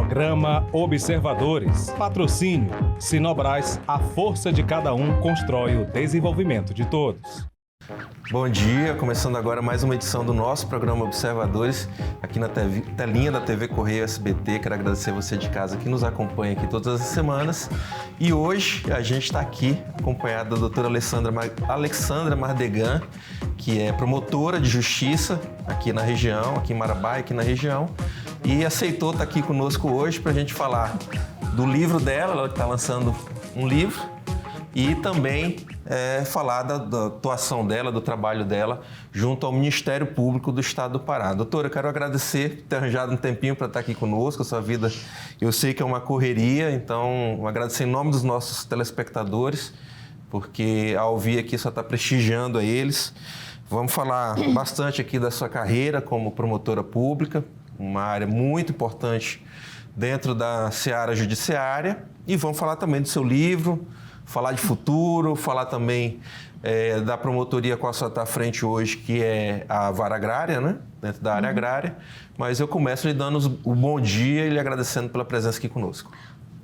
Programa Observadores. Patrocínio. Sinobras, a força de cada um constrói o desenvolvimento de todos. Bom dia, começando agora mais uma edição do nosso programa Observadores, aqui na telinha da TV Correio SBT. Quero agradecer você de casa que nos acompanha aqui todas as semanas. E hoje a gente está aqui acompanhado da doutora Alexandra Mardegan, que é promotora de justiça aqui na região, aqui em Marabá, aqui na região, e aceitou estar aqui conosco hoje para a gente falar do livro dela. Ela está lançando um livro, e também falar da atuação dela, do trabalho dela, junto ao Ministério Público do Estado do Pará. Doutora, eu quero agradecer por ter arranjado um tempinho para estar aqui conosco. A sua vida, eu sei que é uma correria, então agradecer em nome dos nossos telespectadores, porque ao vir aqui só está prestigiando a eles. Vamos falar bastante aqui da sua carreira como promotora pública, uma área muito importante dentro da seara judiciária, e vamos falar também do seu livro, falar de futuro, falar também da promotoria com a sua está à frente hoje, que é a Vara Agrária, né? Dentro da área agrária. Mas eu começo lhe dando o bom dia e lhe agradecendo pela presença aqui conosco.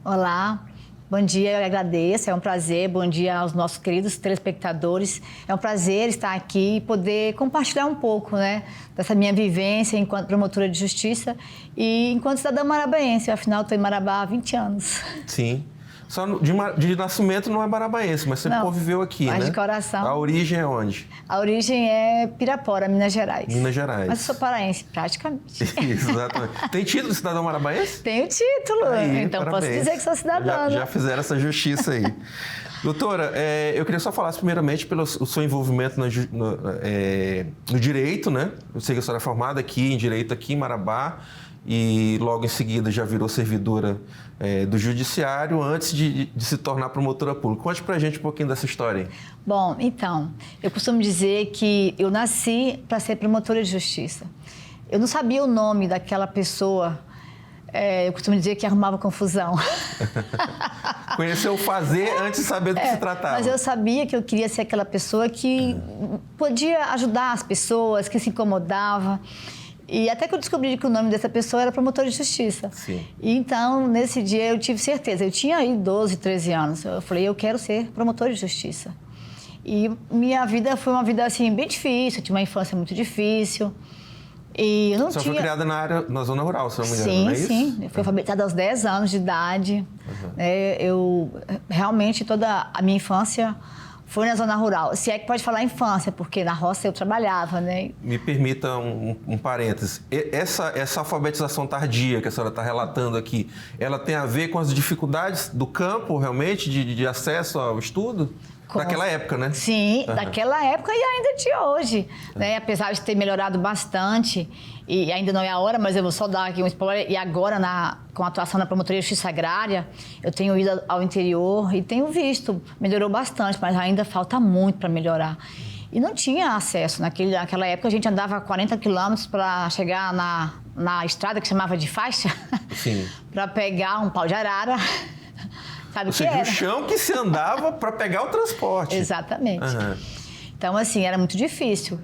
Olá, bom dia, eu agradeço, é um prazer. Bom dia aos nossos queridos telespectadores. É um prazer estar aqui e poder compartilhar um pouco, né, dessa minha vivência enquanto promotora de justiça e enquanto cidadã marabaense. Afinal, estou em Marabá há 20 anos. Sim. Só de nascimento não é marabaense, mas sempre conviveu aqui, mas né? De coração. A origem é onde? A origem é Pirapora, Minas Gerais. Minas Gerais. Mas eu sou paraense, praticamente. Isso, exatamente. Tem título de cidadão marabaense? Tenho título, aí, então parabéns. Posso dizer que sou cidadã. Já fizeram essa justiça aí. Doutora, eu queria só falar primeiramente pelo seu envolvimento no direito, né? Eu sei que a senhora é formada aqui em Direito, aqui em Marabá, e logo em seguida já virou servidora do Judiciário antes de se tornar promotora pública. Conte pra gente um pouquinho dessa história aí. Bom, então, eu costumo dizer que eu nasci para ser promotora de justiça. Eu não sabia o nome daquela pessoa, eu costumo dizer que arrumava confusão. Conheceu o fazer antes de saber do que se tratava. Mas eu sabia que eu queria ser aquela pessoa que podia ajudar as pessoas, que se incomodava. E até que eu descobri que o nome dessa pessoa era promotor de justiça. Sim. E então, nesse dia, eu tive certeza. Eu tinha aí 12, 13 anos. Eu falei, eu quero ser promotor de justiça. E minha vida foi uma vida, assim, bem difícil. Eu tive uma infância muito difícil. E eu não Você tinha... foi criada na zona rural, se não me engano, não é isso? Sim. Eu fui alfabetizada aos 10 anos de idade. Eu, realmente, toda a minha infância foi na zona rural. Se é que pode falar infância, porque na roça eu trabalhava, né? Me permita um parênteses. Essa alfabetização tardia que a senhora está relatando aqui, ela tem a ver com as dificuldades do campo, realmente, de acesso ao estudo? Daquela época, né? Sim, daquela época e ainda de hoje, né? Apesar de ter melhorado bastante, e ainda não é a hora, mas eu vou só dar aqui um spoiler. E agora, com a atuação na Promotoria de Justiça Agrária, eu tenho ido ao interior e tenho visto, melhorou bastante, mas ainda falta muito para melhorar. E não tinha acesso. Naquela época, a gente andava 40 quilômetros para chegar na estrada que chamava de faixa, para pegar um pau de arara. Sabe o que era? O chão que se andava para pegar o transporte. Exatamente. Então, assim, era muito difícil.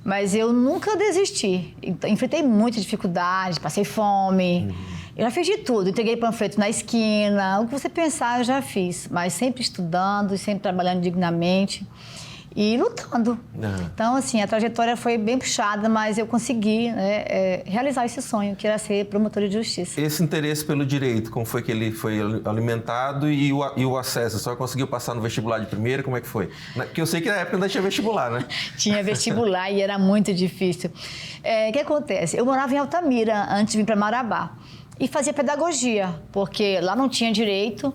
Mas eu nunca desisti. Enfrentei muitas dificuldades, passei fome. Eu já fiz de tudo. Entreguei panfleto na esquina. O que você pensar, eu já fiz. Mas sempre estudando e sempre trabalhando dignamente. E lutando. Então, assim, a trajetória foi bem puxada, mas eu consegui, né, realizar esse sonho, que era ser promotora de justiça. Esse interesse pelo direito, como foi que ele foi alimentado e o acesso? A senhora conseguiu passar no vestibular de primeira? Como é que foi? Porque eu sei que na época ainda tinha vestibular, né? Tinha vestibular e era muito difícil. O que acontece? Eu morava em Altamira antes de vir para Marabá e fazia pedagogia, porque lá não tinha direito.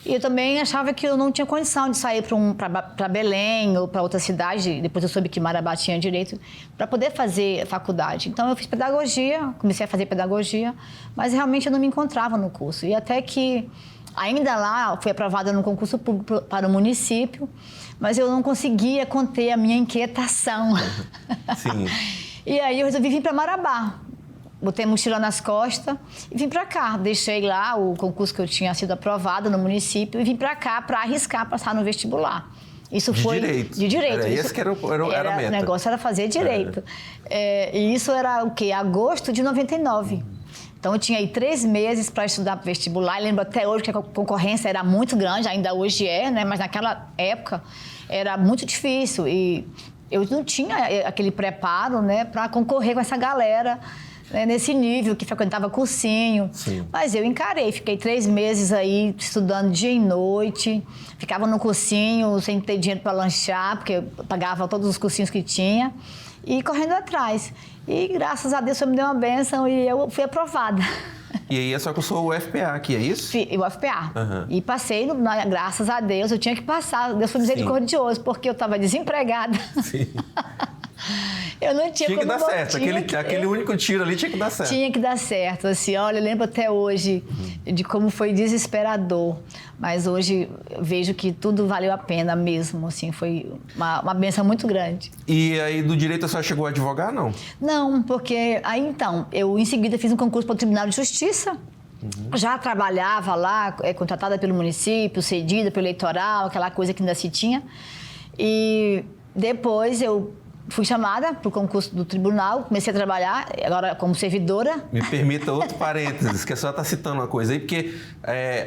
E eu também achava que eu não tinha condição de sair para Belém ou para outra cidade. Depois eu soube que Marabá tinha direito para poder fazer faculdade. Então eu fiz pedagogia, comecei a fazer pedagogia, mas realmente eu não me encontrava no curso. E até que, ainda lá, fui aprovada no concurso público para o município, mas eu não conseguia conter a minha inquietação. Sim. E aí eu resolvi vir para Marabá. Botei a mochila nas costas e vim para cá. Deixei lá o concurso que eu tinha sido aprovada no município e vim para cá para arriscar passar no vestibular. Isso foi direito. De direito. Era isso, esse que era a meta. O negócio era fazer direito. E isso era o quê? Agosto de 99. Então, eu tinha aí 3 meses para estudar para vestibular. Eu lembro até hoje que a concorrência era muito grande, ainda hoje é, né? Mas naquela época era muito difícil e eu não tinha aquele preparo, né, para concorrer com essa galera, né, nesse nível, que frequentava cursinho. Sim. Mas eu encarei, fiquei 3 meses aí estudando dia e noite, ficava no cursinho sem ter dinheiro para lanchar, porque eu pagava todos os cursinhos que tinha, e correndo atrás. E graças a Deus, o Senhor me deu uma bênção e eu fui aprovada. E aí é só que eu sou o UFPA aqui, é isso? O UFPA. Uhum. E passei, graças a Deus, eu tinha que passar. Deus foi misericordioso, porque eu estava desempregada. Sim. Eu não tinha que como dar certo. Aquele único tiro ali tinha que dar certo. Tinha que dar certo. Assim, olha, eu lembro até hoje de como foi desesperador. Mas hoje eu vejo que tudo valeu a pena mesmo. Assim, foi uma bênção muito grande. E aí, do direito, a senhora chegou a advogar, não? Não, porque aí então, eu em seguida fiz um concurso para o Tribunal de Justiça. Já trabalhava lá, contratada pelo município, cedida pelo eleitoral, aquela coisa que ainda se tinha. E depois eu fui chamada para o concurso do tribunal, comecei a trabalhar, agora como servidora. Me permita outro parênteses, que a senhora está citando uma coisa aí, porque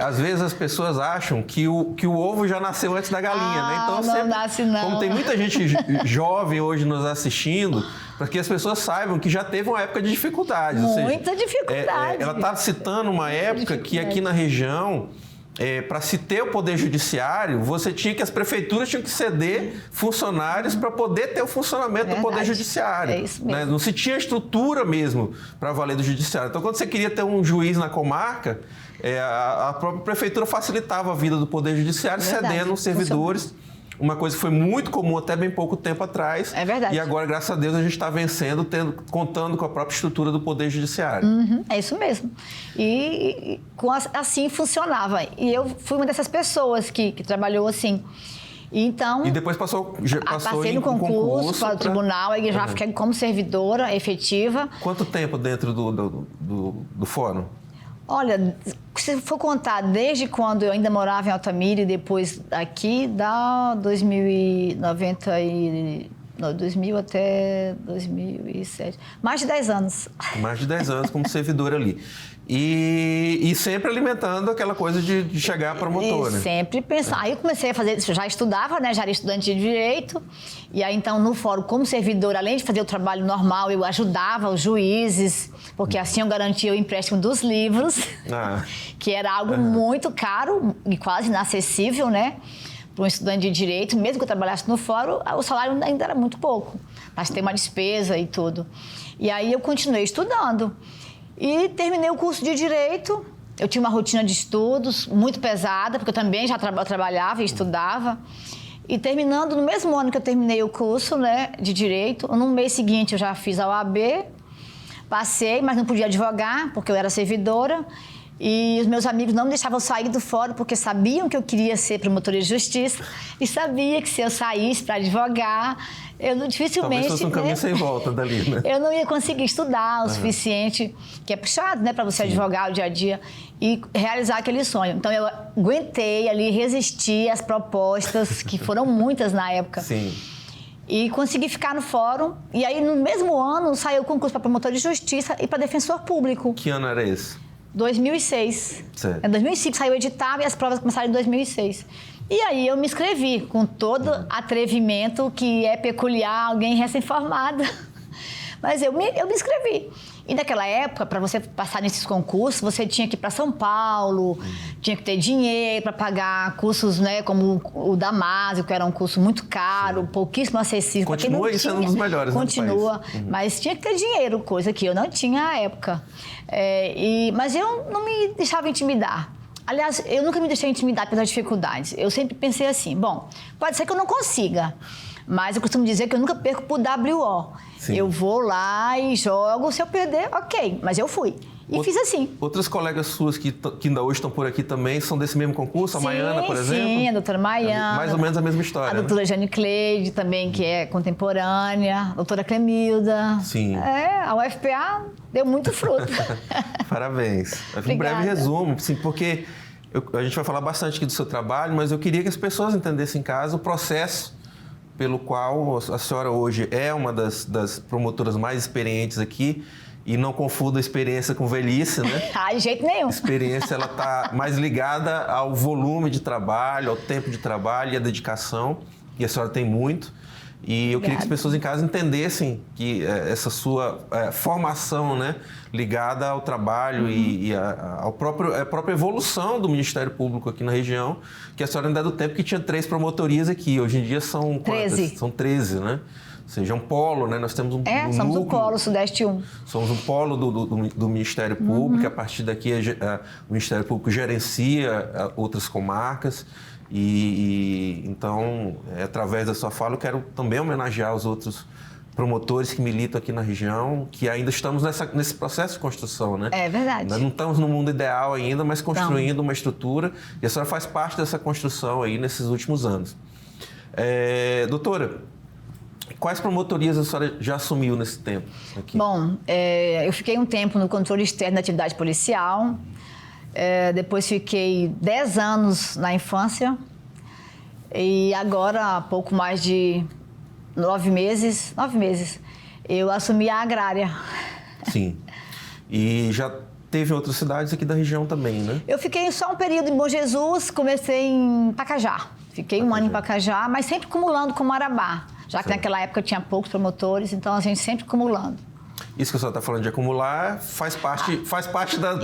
às vezes as pessoas acham que o ovo já nasceu antes da galinha, né? Então, não nasce não. Como tem muita gente jovem hoje nos assistindo, para que as pessoas saibam que já teve uma época de dificuldades. Muita dificuldade. Ela está citando uma época que aqui na região, para se ter o poder judiciário, as prefeituras tinham que ceder funcionários para poder ter o funcionamento do poder judiciário. É isso mesmo. Né? Não se tinha estrutura mesmo para valer do judiciário. Então, quando você queria ter um juiz na comarca, a própria prefeitura facilitava a vida do poder judiciário, cedendo os servidores. Uma coisa que foi muito comum até bem pouco tempo atrás. É verdade. E agora, graças a Deus, a gente está vencendo, contando com a própria estrutura do Poder Judiciário. É isso mesmo. E assim funcionava. E eu fui uma dessas pessoas que trabalhou assim. Então, e depois passou passei no concurso para o tribunal, aí já fiquei como servidora efetiva. Quanto tempo dentro do fórum? Olha, se for contar desde quando eu ainda morava em Altamira e depois aqui, dá 2000 até 2007. Mais de 10 anos. Mais de 10 anos como servidora ali. E sempre alimentando aquela coisa de chegar a promotor, né? Sempre pensar. Aí eu comecei a fazer, já estudava, né? Já era estudante de Direito. E aí, então, no fórum, como servidora, além de fazer o trabalho normal, eu ajudava os juízes, porque assim eu garantia o empréstimo dos livros, que era algo muito caro e quase inacessível, né? Para um estudante de Direito, mesmo que eu trabalhasse no fórum, o salário ainda era muito pouco, mas tem uma despesa e tudo. E aí eu continuei estudando. E terminei o curso de Direito. Eu tinha uma rotina de estudos muito pesada, porque eu também já trabalhava e estudava. E terminando, no mesmo ano que eu terminei o curso, né, de Direito, no mês seguinte eu já fiz a OAB, passei, mas não podia advogar, porque eu era servidora. E os meus amigos não me deixavam sair do fórum, porque sabiam que eu queria ser promotora de justiça e sabia que se eu saísse para advogar, eu dificilmente... Talvez fosse um caminho sem volta dali, né? Eu não ia conseguir estudar o suficiente, que é puxado, né, para você advogar o dia a dia e realizar aquele sonho. Então, eu aguentei ali, resisti às propostas, que foram muitas na época. Sim. E consegui ficar no fórum. E aí, no mesmo ano, saiu o concurso para promotor de justiça e para defensor público. Que ano era esse? 2006. Certo. Em 2005 saiu o edital e as provas começaram em 2006. E aí eu me inscrevi com todo atrevimento que é peculiar alguém recém-formada. Mas eu me inscrevi. E naquela época, para você passar nesses concursos, você tinha que ir para São Paulo, tinha que ter dinheiro para pagar cursos, né, como o Damásio, que era um curso muito caro, pouquíssimo acessível. Continua sendo um dos melhores. Continua, mas tinha que ter dinheiro, coisa que eu não tinha à época. Mas eu não me deixava intimidar. Aliás, eu nunca me deixei intimidar pelas dificuldades. Eu sempre pensei assim, bom, pode ser que eu não consiga, mas eu costumo dizer que eu nunca perco por WO. Sim. Eu vou lá e jogo, se eu perder, ok, mas eu fui. E fiz assim. Outras colegas suas que ainda hoje estão por aqui também são desse mesmo concurso? A Maiana, por exemplo? Sim, a doutora Maiana. Mais ou menos a mesma história, a doutora Jane Cleide também, que é contemporânea. A doutora Clemilda. Sim. A UFPA deu muito fruto. Parabéns. Um breve resumo, sim, porque a gente vai falar bastante aqui do seu trabalho, mas eu queria que as pessoas entendessem em casa o processo pelo qual a senhora hoje é uma das promotoras mais experientes aqui E não confunda experiência com velhice, né? De jeito nenhum. A experiência ela está mais ligada ao volume de trabalho, ao tempo de trabalho e à dedicação, e a senhora tem muito. E eu queria que as pessoas em casa entendessem que essa sua formação, né, ligada ao trabalho e à própria evolução do Ministério Público aqui na região, que a senhora ainda é do tempo que tinha 3 promotorias aqui. Hoje em dia são 13. São 13, né? Ou seja, um polo, né? Nós temos um somos núcleo, o polo Sudeste 1. Somos um polo do Ministério Público. A partir daqui, o Ministério Público gerencia outras comarcas. Então, através da sua fala, eu quero também homenagear os outros promotores que militam aqui na região, que ainda estamos nesse processo de construção, né? É verdade. Nós não estamos no mundo ideal ainda, mas construindo uma estrutura. E a senhora faz parte dessa construção aí nesses últimos anos. Doutora, quais promotorias a senhora já assumiu nesse tempo aqui? Bom, eu fiquei um tempo no controle externo da atividade policial. Depois fiquei 10 anos na infância e agora, há pouco mais de 9 meses, eu assumi a agrária. Sim. E já teve outras cidades aqui da região também, né? Eu fiquei só um período em Bom Jesus, comecei em Pacajá. Fiquei um ano em Pacajá, mas sempre acumulando com Marabá. Já que naquela época tinha poucos promotores, então a gente sempre acumulando. Isso que a senhora está falando de acumular faz parte da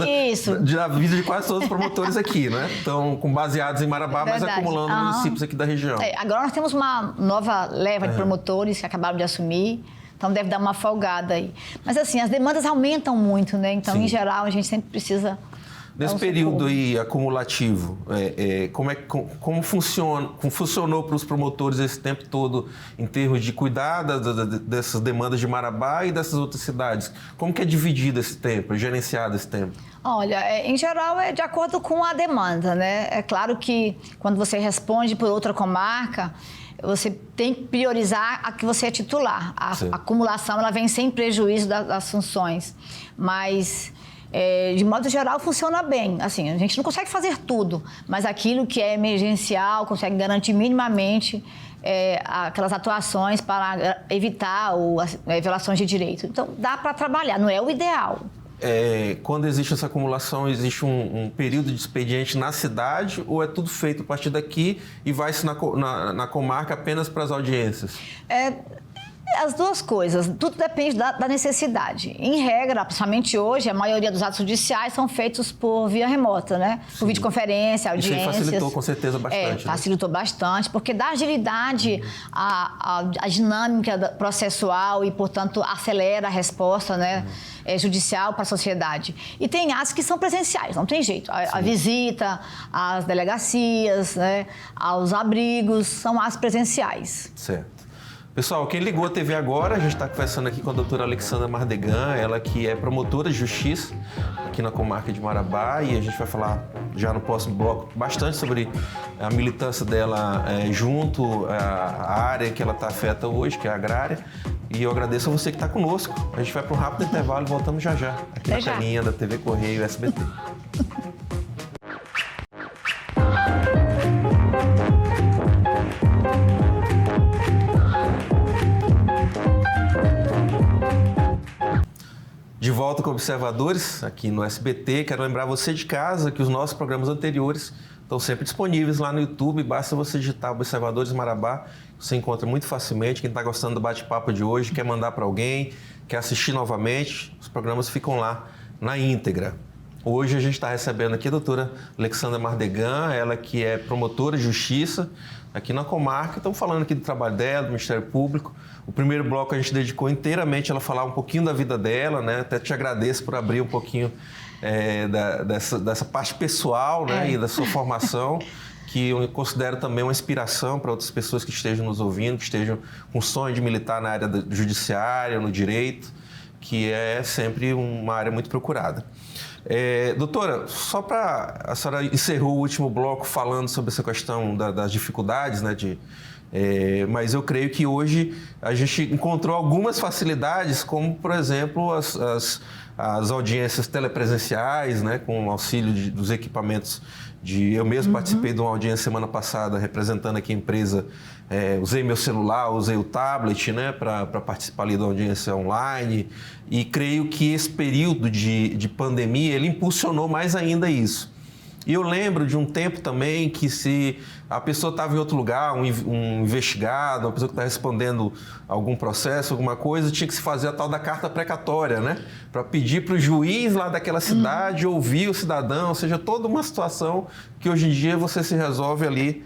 vida de quase todos os promotores aqui, né? Estão baseados em Marabá, mas acumulando municípios aqui da região. Agora nós temos uma nova leva de promotores que acabaram de assumir, então deve dar uma folgada aí. Mas assim, as demandas aumentam muito, né? Então, em geral, a gente sempre precisa... Nesse período aí acumulativo, como funcionou para os promotores esse tempo todo em termos de cuidar dessas demandas de Marabá e dessas outras cidades? Como que é dividido esse tempo, gerenciado esse tempo? Olha, em geral é de acordo com a demanda, né? É claro que quando você responde por outra comarca, você tem que priorizar a que você é titular. A acumulação ela vem sem prejuízo das funções, mas... de modo geral, funciona bem. Assim, a gente não consegue fazer tudo, mas aquilo que é emergencial consegue garantir minimamente aquelas atuações para evitar violações de direito. Então, dá para trabalhar, não é o ideal. Quando existe essa acumulação, existe um período de expediente na cidade ou é tudo feito a partir daqui e vai-se na comarca apenas para as audiências? As duas coisas, tudo depende da necessidade. Em regra, principalmente hoje, a maioria dos atos judiciais são feitos por via remota, né? Por videoconferência, audiências. Isso aí facilitou com certeza bastante. Facilitou bastante, porque dá agilidade à dinâmica processual e, portanto, acelera a resposta, né? Judicial para a sociedade. E tem atos que são presenciais, não tem jeito. A visita às delegacias, né? Aos abrigos, são atos presenciais. Certo. Pessoal, quem ligou a TV agora, a gente está conversando aqui com a doutora Alexandra Mardegan, ela que é promotora de justiça aqui na comarca de Marabá, e a gente vai falar já no próximo bloco bastante sobre a militância dela junto à área que ela está afeta hoje, que é a agrária. E eu agradeço a você que está conosco. A gente vai para um rápido intervalo e voltamos já aqui na telinha da TV Correio SBT. De volta com Observadores, aqui no SBT. Quero lembrar você de casa que os nossos programas anteriores estão sempre disponíveis lá no YouTube. Basta você digitar Observadores Marabá, você encontra muito facilmente. Quem está gostando do bate-papo de hoje, quer mandar para alguém, quer assistir novamente, os programas ficam lá na íntegra. Hoje a gente está recebendo aqui a doutora Alexandra Mardegan, ela que é promotora de justiça aqui na comarca. Estamos falando aqui do trabalho dela, do Ministério Público. O primeiro bloco a gente dedicou inteiramente a ela falar um pouquinho da vida dela, né? Até te agradeço por abrir um pouquinho dessa parte pessoal, né? E da sua formação, que eu considero também uma inspiração para outras pessoas que estejam nos ouvindo, que estejam com sonho de militar na área do judiciário, no direito, que é sempre uma área muito procurada. Doutora, só para... A senhora encerrou o último bloco falando sobre essa questão das dificuldades, né, Mas eu creio que hoje a gente encontrou algumas facilidades, como, por exemplo, as audiências telepresenciais, né, com o auxílio dos equipamentos. Eu mesmo participei de uma audiência semana passada, representando aqui a empresa. Usei meu celular, usei o tablet, né, para participar ali da audiência online. E creio que esse período de pandemia, ele impulsionou mais ainda isso. E eu lembro de um tempo também que se a pessoa estava em outro lugar, um investigado, uma pessoa que está respondendo algum processo, alguma coisa, tinha que se fazer a tal da carta precatória, né? Para pedir para o juiz lá daquela cidade ouvir o cidadão, ou seja, toda uma situação que hoje em dia você se resolve ali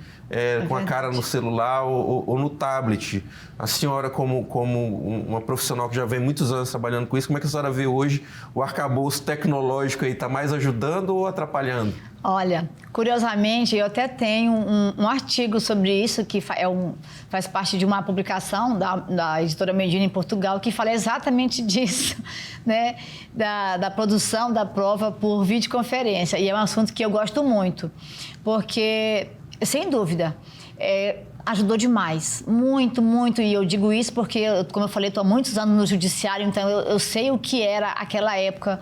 com a cara no celular ou no tablet. A senhora, como uma profissional que já vem muitos anos trabalhando com isso, como é que a senhora vê hoje o arcabouço tecnológico aí? Está mais ajudando ou atrapalhando? Olha, curiosamente, eu até tenho um artigo sobre isso, que faz parte de uma publicação da editora Medina em Portugal, que fala exatamente disso, né? Da produção da prova por videoconferência. E é um assunto que eu gosto muito, porque, sem dúvida, ajudou demais, muito, muito, e eu digo isso porque, como eu falei, estou há muitos anos no judiciário, então eu sei o que era aquela época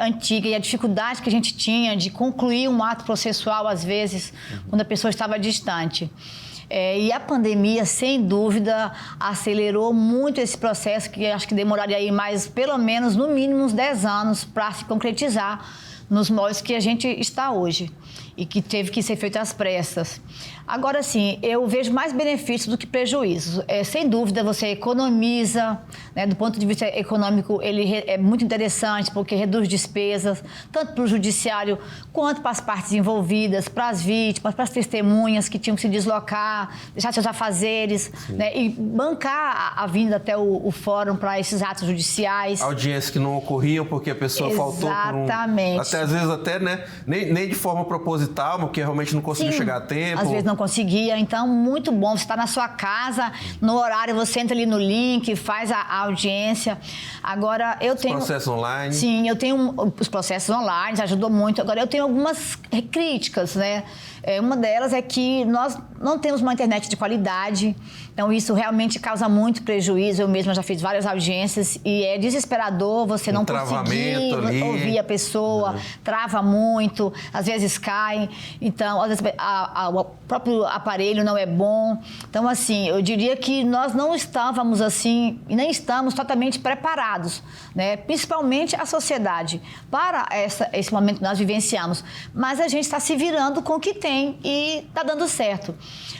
antiga e a dificuldade que a gente tinha de concluir um ato processual, às vezes, quando a pessoa estava distante. E a pandemia, sem dúvida, acelerou muito esse processo, que acho que demoraria aí mais, pelo menos, no mínimo, uns 10 anos para se concretizar nos moldes que a gente está hoje e que teve que ser feito às pressas. Agora, sim, eu vejo mais benefícios do que prejuízos. Sem dúvida, você economiza, né, do ponto de vista econômico, ele é muito interessante, porque reduz despesas, tanto para o judiciário quanto para as partes envolvidas, para as vítimas, para as testemunhas que tinham que se deslocar, deixar seus afazeres, né, e bancar a vinda até o fórum para esses atos judiciais. Audiências que não ocorriam porque a pessoa faltou por até às vezes até, né, nem de forma proposital, porque realmente não conseguiu chegar a tempo. Às vezes não conseguia, então muito bom, você está na sua casa, no horário, você entra ali no link, faz a audiência. Agora, eu tenho... Os processos online? Sim, eu tenho os processos online, ajudou muito. Agora, eu tenho algumas críticas, né? Uma delas é que nós não temos uma internet de qualidade, então isso realmente causa muito prejuízo. Eu mesma já fiz várias audiências e é desesperador você não conseguir ouvir a pessoa, trava muito, às vezes cai, então às vezes o próprio aparelho não é bom. Então, assim, eu diria que nós não estávamos assim, e nem estamos totalmente preparados, né? Principalmente a sociedade, para esse momento que nós vivenciamos. Mas a gente está se virando com o que tem e está dando certo.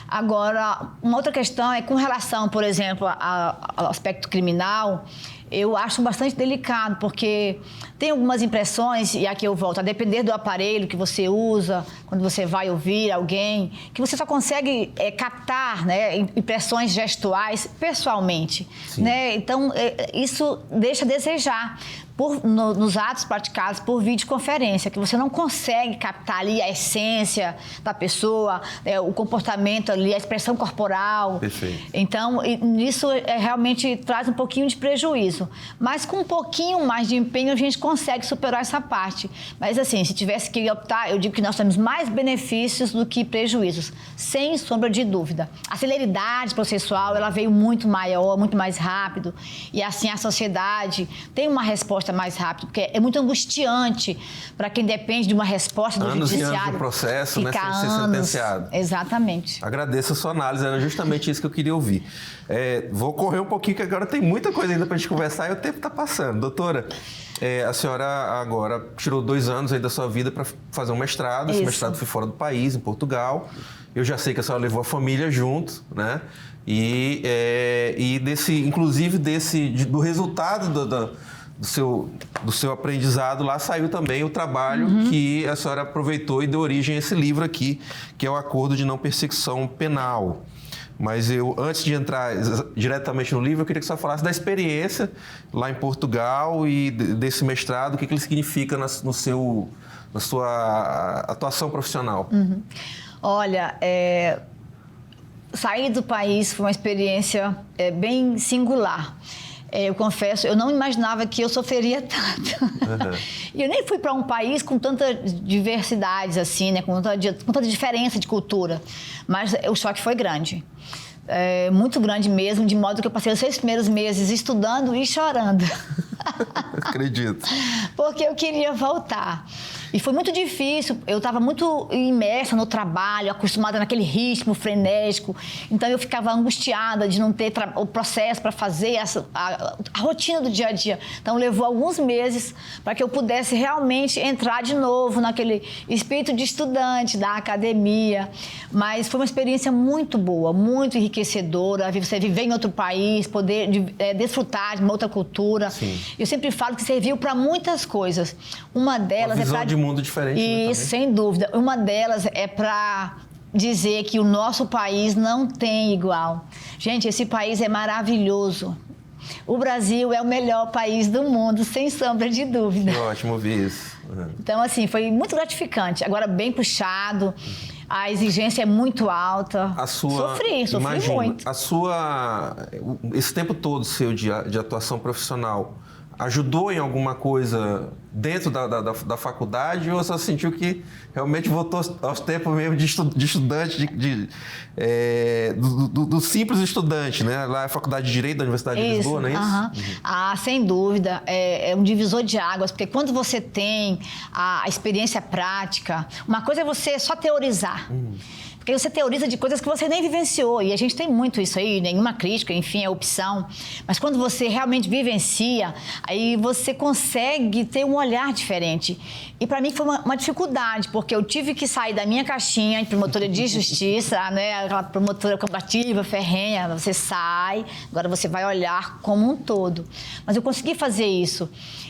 Agora, uma outra questão é com relação, por exemplo, ao aspecto criminal. Eu acho bastante delicado, porque tem algumas impressões, e aqui eu volto, a depender do aparelho que você usa, quando você vai ouvir alguém, que você só consegue captar, né, impressões gestuais pessoalmente, né? Então, isso deixa a desejar. Nos atos praticados por videoconferência, que você não consegue captar ali a essência da pessoa, o comportamento ali, a expressão corporal. Perfeito. Então, isso realmente traz um pouquinho de prejuízo. Mas com um pouquinho mais de empenho, a gente consegue superar essa parte. Mas, assim, se tivesse que optar, eu digo que nós temos mais benefícios do que prejuízos, sem sombra de dúvida. A celeridade processual, ela veio muito maior, muito mais rápido. E, assim, a sociedade tem uma resposta mais rápido, porque é muito angustiante para quem depende de uma resposta do judiciário. Anos e anos no processo, né, sem ser sentenciado. Exatamente. Agradeço a sua análise, era justamente isso que eu queria ouvir. Vou correr um pouquinho, que agora tem muita coisa ainda para a gente conversar e o tempo está passando. Doutora, a senhora agora tirou 2 anos aí da sua vida para fazer um mestrado. Esse mestrado foi fora do país, em Portugal. Eu já sei que a senhora levou a família junto, né? E inclusive do resultado do seu aprendizado lá saiu também o trabalho que a senhora aproveitou e deu origem a esse livro aqui, que é o Acordo de Não Persecução Penal. Mas antes de entrar diretamente no livro, eu queria que a senhora falasse da experiência lá em Portugal e desse mestrado, o que ele significa na sua atuação profissional. Olha, sair do país foi uma experiência bem singular. Eu confesso, eu não imaginava que eu sofreria tanto. E eu nem fui para um país com tanta diversidade, assim, né? Com tanta diferença de cultura. Mas o choque foi grande. muito grande mesmo, de modo que eu passei os 6 primeiros meses estudando e chorando. Acredito. Porque eu queria voltar. E foi muito difícil, eu estava muito imersa no trabalho, acostumada naquele ritmo frenético, então eu ficava angustiada de não ter o processo para fazer a rotina do dia a dia. Então levou alguns meses para que eu pudesse realmente entrar de novo naquele espírito de estudante da academia, mas foi uma experiência muito boa, muito enriquecedora, você viver em outro país, poder desfrutar de uma outra cultura. Sim. Eu sempre falo que serviu para muitas coisas. Uma delas visão de mundo diferente. Isso, né, sem dúvida. Uma delas é para dizer que o nosso país não tem igual. Gente, esse país é maravilhoso. O Brasil é o melhor país do mundo, sem sombra de dúvida. Que ótimo ouvir isso. Então, assim, foi muito gratificante. Agora, bem puxado, a exigência é muito alta. Sofri muito. Esse tempo todo seu de atuação profissional ajudou em alguma coisa dentro da faculdade, ou você sentiu que realmente voltou aos tempos mesmo de estudante, do simples estudante, né? Lá é a Faculdade de Direito da Universidade de Lisboa, não é isso? Ah, sem dúvida. É um divisor de águas, porque quando você tem a experiência prática, uma coisa é você só teorizar. Porque você teoriza de coisas que você nem vivenciou, e a gente tem muito isso aí, nenhuma crítica, enfim, é opção. Mas quando você realmente vivencia, aí você consegue ter um olhar diferente. E para mim foi uma dificuldade, porque eu tive que sair da minha caixinha de promotora de justiça, né, aquela promotora combativa, ferrenha, você sai, agora você vai olhar como um todo. Mas eu consegui fazer isso.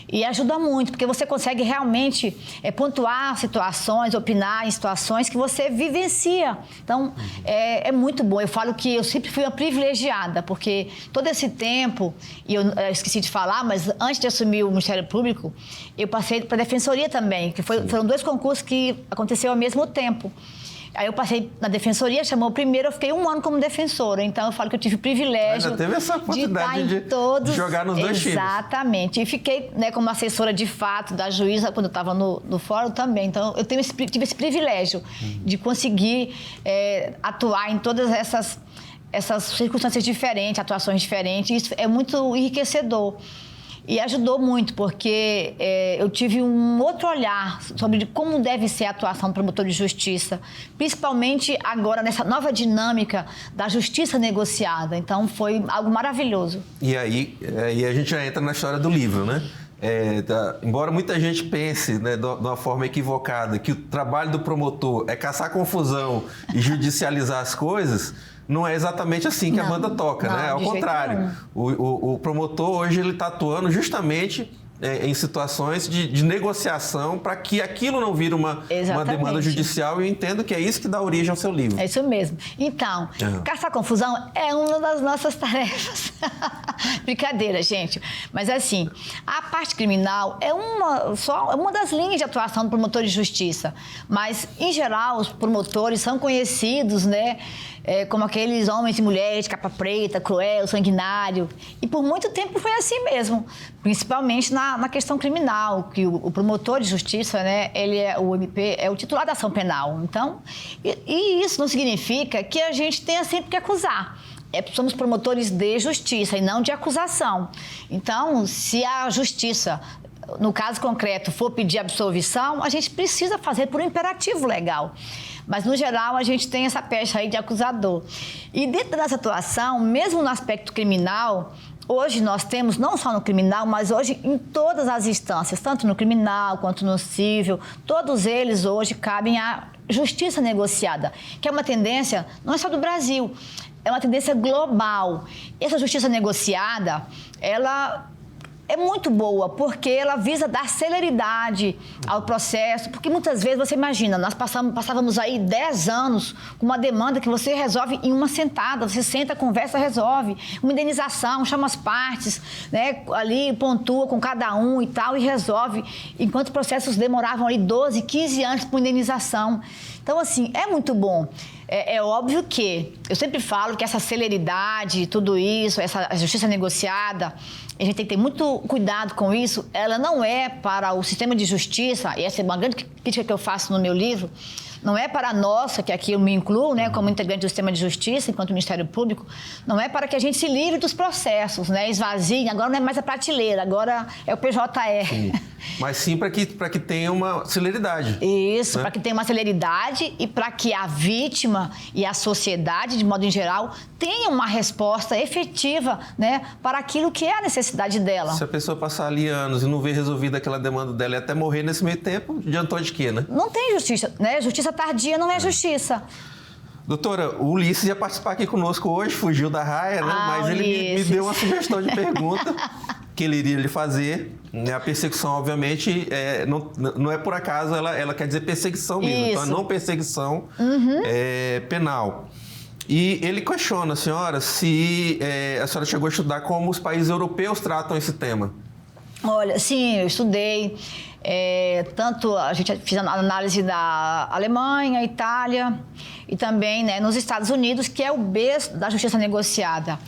E ajuda muito, porque você consegue realmente pontuar situações, opinar em situações que você vivencia. Então, é muito bom. Eu falo que eu sempre fui uma privilegiada, porque todo esse tempo, e eu esqueci de falar, mas antes de assumir o Ministério Público, eu passei para a Defensoria também, que foram 2 concursos que aconteceram ao mesmo tempo. Aí eu passei na Defensoria, chamou o primeiro, eu fiquei 1 ano como defensora. Então, eu falo que eu tive o privilégio ainda teve essa oportunidade de jogar nos 2 times. Exatamente. E fiquei, né, como assessora de fato da juíza quando eu estava no fórum também. Então, eu tive esse privilégio de conseguir atuar em todas essas circunstâncias diferentes, atuações diferentes. Isso é muito enriquecedor. E ajudou muito, porque eu tive um outro olhar sobre como deve ser a atuação do promotor de justiça, principalmente agora nessa nova dinâmica da justiça negociada. Então, foi algo maravilhoso. E aí a gente já entra na história do livro, né? Embora muita gente pense, né, de uma forma equivocada que o trabalho do promotor é caçar confusão e judicializar as coisas, não é exatamente assim que a banda toca, né? Ao contrário, o promotor hoje ele está atuando justamente em situações de negociação para que aquilo não vire uma demanda judicial, e eu entendo que é isso que dá origem ao seu livro. É isso mesmo. Então, caçar confusão é uma das nossas tarefas. Brincadeira, gente. Mas assim, a parte criminal é uma das linhas de atuação do promotor de justiça. Mas, em geral, os promotores são conhecidos, né, como aqueles homens e mulheres de capa preta, cruel, sanguinário. E por muito tempo foi assim mesmo, principalmente na questão criminal, que o promotor de justiça, né, o MP, é o titular da ação penal. Então, e isso não significa que a gente tenha sempre que acusar. Somos promotores de justiça e não de acusação. Então, se a justiça, no caso concreto, for pedir absolvição, a gente precisa fazer por um imperativo legal. Mas, no geral, a gente tem essa pecha aí de acusador. E dentro dessa atuação, mesmo no aspecto criminal, hoje nós temos, não só no criminal, mas hoje em todas as instâncias, tanto no criminal quanto no civil, todos eles hoje cabem à justiça negociada, que é uma tendência não é só do Brasil, é uma tendência global. Essa justiça negociada, ela é muito boa, porque ela visa dar celeridade ao processo, porque muitas vezes, você imagina, nós passávamos aí 10 anos com uma demanda que você resolve em uma sentada, você senta, conversa, resolve, uma indenização, chama as partes, né, ali pontua com cada um e tal, e resolve, enquanto processos demoravam ali 12, 15 anos por indenização. Então, assim, é muito bom. É óbvio que eu sempre falo que essa celeridade, tudo isso, essa justiça negociada, a gente tem que ter muito cuidado com isso. Ela não é para o sistema de justiça, e essa é uma grande crítica que eu faço no meu livro, não é para nós, que aqui eu me incluo, né, como integrante do sistema de justiça, enquanto Ministério Público, não é para que a gente se livre dos processos, né, esvazie, agora não é mais a prateleira, agora é o PJE. Sim. Mas sim para que tenha uma celeridade. Isso, né? para que tenha uma celeridade e para que a vítima e a sociedade, de modo em geral, tenham uma resposta efetiva, né, para aquilo que é a necessidade dela. Se a pessoa passar ali anos e não ver resolvida aquela demanda dela e até morrer nesse meio tempo, adiantou de quê, né? Não tem justiça, né? Justiça tardia não é justiça. Doutora, o Ulisses ia participar aqui conosco hoje, fugiu da raia, né? Mas ele me deu uma sugestão de pergunta que ele iria lhe fazer. A perseguição, obviamente, não é por acaso, ela quer dizer perseguição mesmo. Isso. Então, é não perseguição penal. E ele questiona a senhora se a senhora chegou a estudar como os países europeus tratam esse tema. Olha, sim, eu estudei. Tanto a gente fez a análise da Alemanha, Itália e também, né, nos Estados Unidos, que é o berço da justiça negociada.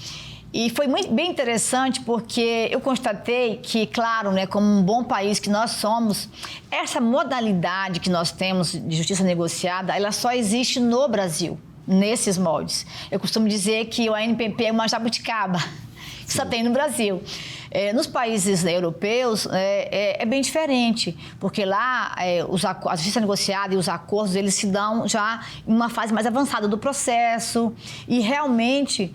E foi bem interessante porque eu constatei que, claro, né, como um bom país que nós somos, essa modalidade que nós temos de justiça negociada, ela só existe no Brasil, nesses moldes. Eu costumo dizer que o ANPP é uma jabuticaba, que só tem no Brasil. Nos países europeus é bem diferente, porque lá a justiça negociada e os acordos, eles se dão já em uma fase mais avançada do processo e realmente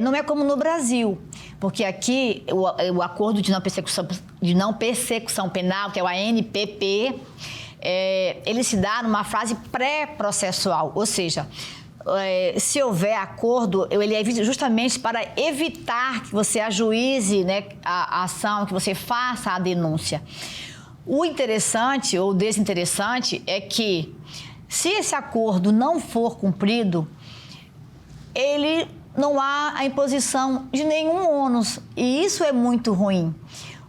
não é como no Brasil, porque aqui o acordo de não persecução penal, que é o ANPP, ele se dá numa fase pré-processual, ou seja, se houver acordo, ele é justamente para evitar que você ajuize, né, a ação, que você faça a denúncia. O interessante ou desinteressante é que, se esse acordo não for cumprido, ele não há a imposição de nenhum ônus, e isso é muito ruim.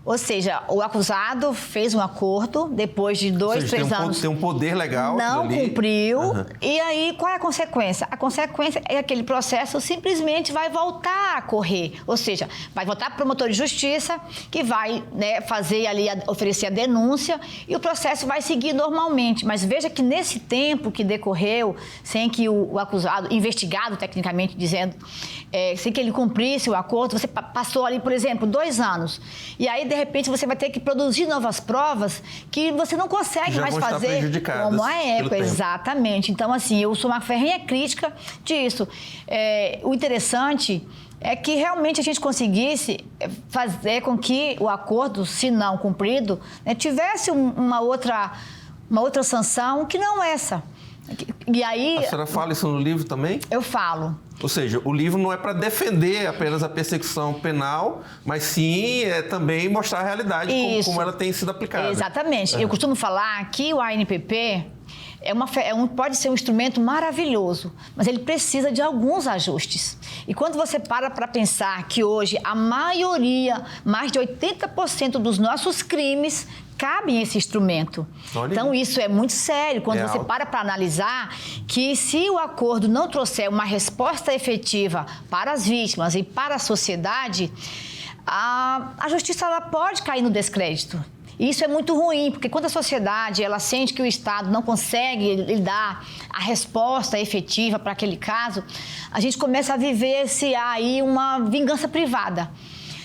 Ou seja, o acusado fez um acordo depois de 2, 3 anos. Tem um poder legal. Não cumpriu. E aí, qual é a consequência? A consequência é que aquele processo simplesmente vai voltar a correr. Ou seja, vai voltar para o promotor de justiça, que vai, né, fazer ali, oferecer a denúncia, e o processo vai seguir normalmente. Mas veja que nesse tempo que decorreu, sem que o acusado, investigado tecnicamente dizendo, sem que ele cumprisse o acordo, você passou ali, por exemplo, 2 anos. E aí, de repente, você vai ter que produzir novas provas que você não consegue mais fazer como a ECO. Exatamente. Então, assim, eu sou uma ferrenha crítica disso. O interessante é que realmente a gente conseguisse fazer com que o acordo, se não cumprido, né, tivesse uma outra sanção que não essa. E aí, a senhora fala isso no livro também? Eu falo. Ou seja, o livro não é para defender apenas a persecução penal, mas sim também mostrar a realidade como ela tem sido aplicada. Exatamente. Eu costumo falar que o ANPP pode ser um instrumento maravilhoso, mas ele precisa de alguns ajustes. E quando você para pensar que hoje a maioria, mais de 80% dos nossos crimes cabem esse instrumento. Olha. Então, isso é muito sério. Quando você para analisar que se o acordo não trouxer uma resposta efetiva para as vítimas e para a sociedade, a justiça ela pode cair no descrédito. E isso é muito ruim, porque quando a sociedade ela sente que o Estado não consegue lhe dar a resposta efetiva para aquele caso, a gente começa a viver aí uma vingança privada.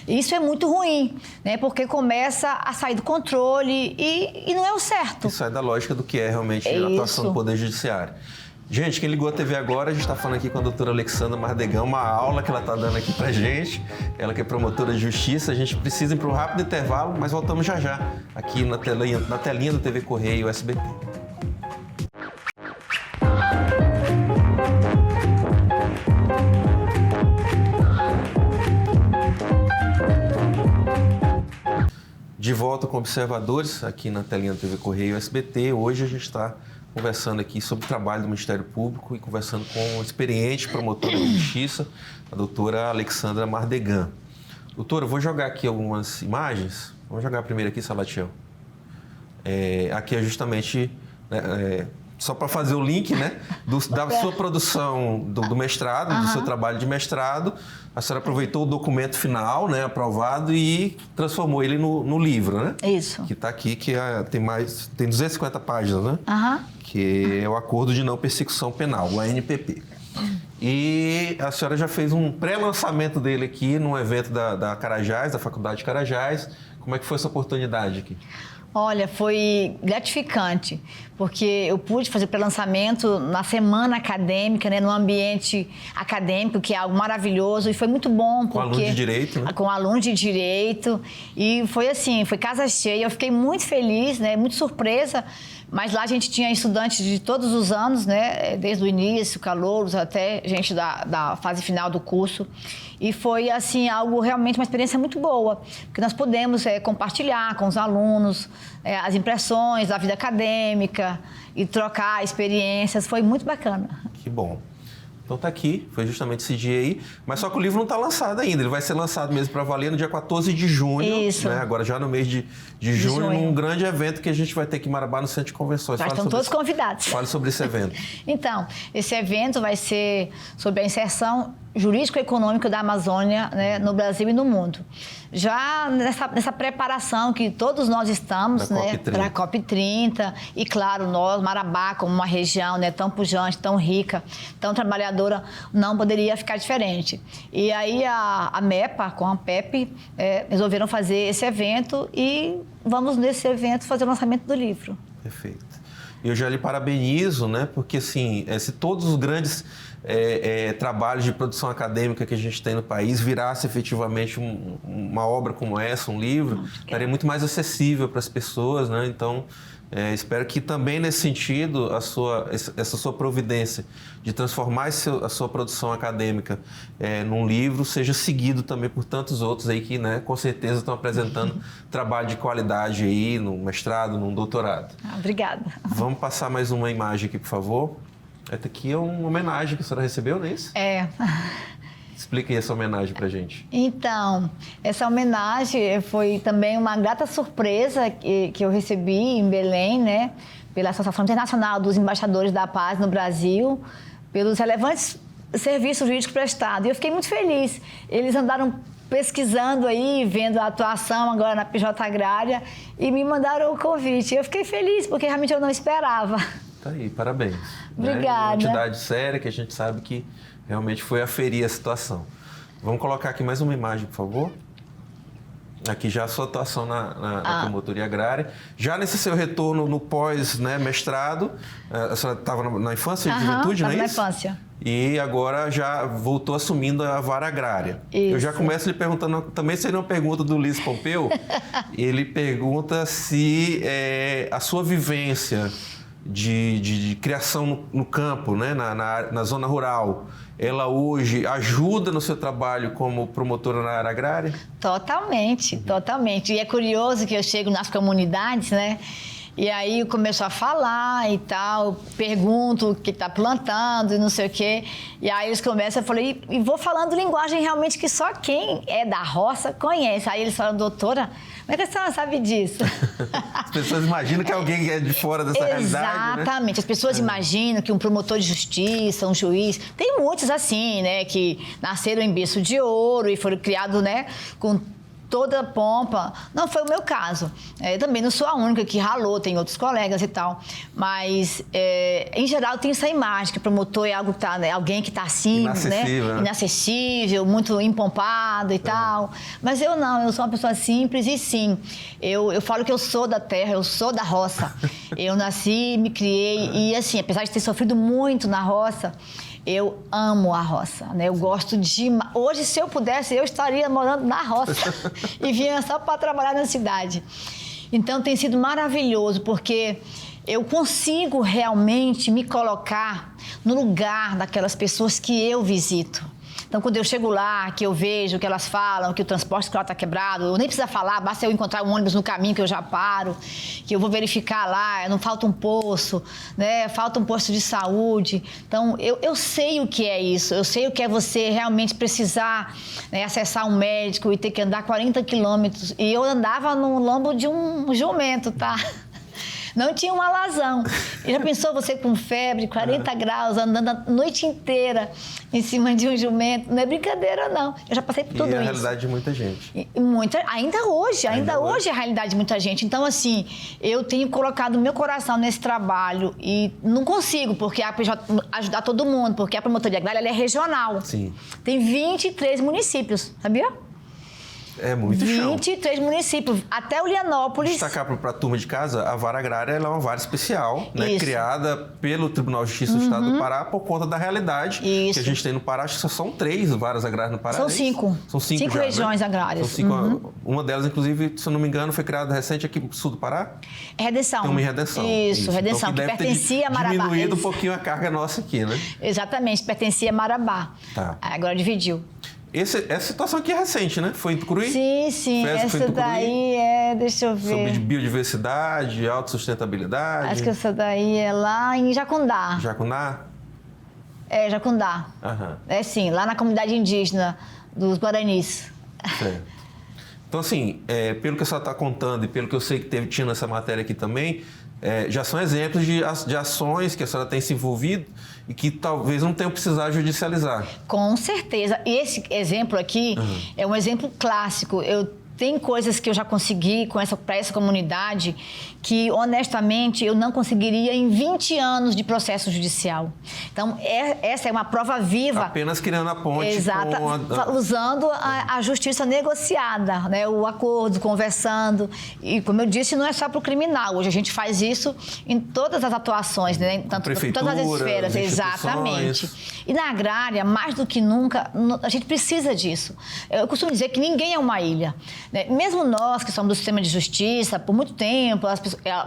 Isso é muito ruim, né? Porque começa a sair do controle e não é o certo. Isso sai da lógica do que é realmente a atuação do Poder Judiciário. Gente, quem ligou a TV agora, a gente está falando aqui com a doutora Alexandra Mardegan, uma aula que ela está dando aqui pra gente. Ela que é promotora de justiça. A gente precisa ir para um rápido intervalo, mas voltamos já já, aqui na telinha do TV Correio SBT. De volta com Observadores, aqui na telinha do TV Correio SBT. Hoje a gente está conversando aqui sobre o trabalho do Ministério Público e conversando com uma experiente promotora de justiça, a doutora Alexandra Mardegan. Doutora, eu vou jogar aqui algumas imagens. Vamos jogar primeiro aqui, Salatiel. Aqui é justamente só para fazer o link, né? Da sua produção do mestrado, do seu trabalho de mestrado, a senhora aproveitou o documento final, né, aprovado, e transformou ele no livro, né? Isso. Que está aqui, tem 250 páginas, né? Que é o Acordo de Não Persecução Penal, o ANPP. E a senhora já fez um pré-lançamento dele aqui num evento da Carajás, da Faculdade de Carajás. Como é que foi essa oportunidade aqui? Olha, foi gratificante, porque eu pude fazer pré-lançamento na semana acadêmica, né, no ambiente acadêmico, que é algo maravilhoso, e foi muito bom. Com alunos de direito, né? Com alunos de direito, e foi assim, foi casa cheia, eu fiquei muito feliz, né, muito surpresa, mas lá a gente tinha estudantes de todos os anos, né, desde o início, calouros, até gente da fase final do curso, e foi assim, algo realmente, uma experiência muito boa, porque nós podemos compartilhar com os alunos as impressões da vida acadêmica e trocar experiências, foi muito bacana. Que bom. Então tá aqui, foi justamente esse dia aí, mas só que o livro não está lançado ainda, ele vai ser lançado mesmo para valer no dia 14 de junho, Isso. Né? Agora já no mês de junho, num grande evento que a gente vai ter aqui em Marabá, no Centro de Convenções. Já estão todos convidados. Fale sobre esse evento. Então, esse evento vai ser sobre a inserção jurídico-econômica da Amazônia, né, no Brasil e no mundo. Já nessa preparação que todos nós estamos, né, para a COP30, e claro, nós, Marabá, como uma região, né, tão pujante, tão rica, tão trabalhadora, não poderia ficar diferente. E aí a MEPA, com a PEP, resolveram fazer esse evento e vamos nesse evento fazer o lançamento do livro. Perfeito. Eu já lhe parabenizo, né, porque assim, se todos os grandes trabalhos de produção acadêmica que a gente tem no país virasse efetivamente uma obra como essa, um livro, estaria muito mais acessível para as pessoas, né? Então, espero que também nesse sentido essa sua providência de transformar a sua produção acadêmica num livro seja seguido também por tantos outros aí que, né, com certeza estão apresentando trabalho de qualidade aí no mestrado, no doutorado. Obrigada. Vamos passar mais uma imagem aqui, por favor. Essa aqui é uma homenagem que a senhora recebeu, não é isso? Explica aí essa homenagem pra gente. Então, essa homenagem foi também uma grata surpresa que eu recebi em Belém, né? Pela Associação Internacional dos Embaixadores da Paz no Brasil, pelos relevantes serviços jurídicos prestados. E eu fiquei muito feliz. Eles andaram pesquisando aí, vendo a atuação agora na PJ Agrária e me mandaram o convite. Eu fiquei feliz, porque realmente eu não esperava. Tá aí, parabéns. Obrigada. Né? Uma entidade séria que a gente sabe que realmente foi aferir a situação. Vamos colocar aqui mais uma imagem, por favor. Aqui já a sua atuação na promotoria agrária. Já nesse seu retorno no pós-mestrado, a senhora estava na infância e juventude, não é isso? Na infância. E agora já voltou assumindo a vara agrária. Isso. Eu já começo lhe perguntando, também seria uma pergunta do Ulisses Pompeu. Ele pergunta se a sua vivência de criação no campo, né, na zona rural, ela hoje ajuda no seu trabalho como promotora na área agrária? Totalmente, totalmente. E é curioso que eu chego nas comunidades, né? E aí eu começo a falar e tal, pergunto o que está plantando e não sei o quê. E aí eles começam, eu falei, e vou falando linguagem realmente que só quem é da roça conhece. Aí eles falam, doutora, como é que a senhora sabe disso? As pessoas imaginam que alguém é de fora dessa realidade, Exatamente. Né? As pessoas imaginam que um promotor de justiça, um juiz... Tem muitos assim, né, que nasceram em berço de ouro e foram criados, né, com toda a pompa. Não foi o meu caso. Eu também não sou a única que ralou, tem outros colegas e tal. Mas, em geral, tem essa imagem que promotor é algo que tá, né, alguém que está assim, inacessível, né? Inacessível, muito empompado e tal. Mas eu não, eu sou uma pessoa simples e sim, eu falo que eu sou da terra, eu sou da roça. Eu nasci, me criei e assim, apesar de ter sofrido muito na roça, eu amo a roça, né? Eu gosto de... Hoje, se eu pudesse, eu estaria morando na roça e vinha só para trabalhar na cidade. Então, tem sido maravilhoso, porque eu consigo realmente me colocar no lugar daquelas pessoas que eu visito. Então, quando eu chego lá, que eu vejo que elas falam que o transporte escolar está quebrado, eu nem precisa falar, basta eu encontrar um ônibus no caminho que eu já paro, que eu vou verificar lá, não falta um poço, né? Falta um posto de saúde. Então, eu sei o que é isso, eu sei o que é você realmente precisar, né, acessar um médico e ter que andar 40 quilômetros. E eu andava no lombo de um jumento, tá? Não tinha um alazão. E já pensou você com febre, 40 graus, andando a noite inteira em cima de um jumento? Não é brincadeira, não. Eu já passei por tudo isso. E é a realidade de muita gente. Ainda hoje é a realidade de muita gente. Então, assim, eu tenho colocado meu coração nesse trabalho e não consigo, porque ajudar todo mundo, porque a promotoria agrária ela é regional. Sim. Tem 23 municípios, sabia? É muito chão. 23 municípios, até Ulianópolis. Destacar para a turma de casa, a vara agrária ela é uma vara especial, né, Isso. criada pelo Tribunal de Justiça do Estado do Pará por conta da realidade Isso. que a gente tem no Pará. Acho que são 3 varas agrárias no Pará. São 5. São 5 5 já, regiões né? agrárias. São 5. Uma delas, inclusive, se eu não me engano, foi criada recente aqui no sul do Pará. Redenção. Tem uma em Redenção. Isso, Redenção, então, que pertencia a Marabá. Diminuído um pouquinho a carga nossa aqui, né? Exatamente, pertencia a Marabá. Tá. Agora dividiu. Essa situação aqui é recente, né? Foi em Tucuruí? Sim. Essa daí deixa eu ver. Sobre biodiversidade, autossustentabilidade. Acho que essa daí é lá em Jacundá. Jacundá? É, Jacundá. Aham. É sim, lá na comunidade indígena dos Guaranis. Certo. Então, assim, pelo que a senhora está contando e pelo que eu sei que tinha nessa matéria aqui também, já são exemplos de ações que a senhora tem se envolvido e que talvez não tenham precisado judicializar. Com certeza. E esse exemplo aqui é um exemplo clássico. Tem coisas que eu já consegui para essa comunidade que, honestamente, eu não conseguiria em 20 anos de processo judicial. Então, essa é uma prova viva. Apenas criando a ponte. Exata, usando a justiça negociada, né? O acordo, conversando. E, como eu disse, não é só para o criminal. Hoje a gente faz isso em todas as atuações, né? Tanto em todas as esferas. Exatamente. E na agrária, mais do que nunca, a gente precisa disso. Eu costumo dizer que ninguém é uma ilha. Mesmo nós que somos do sistema de justiça, por muito tempo,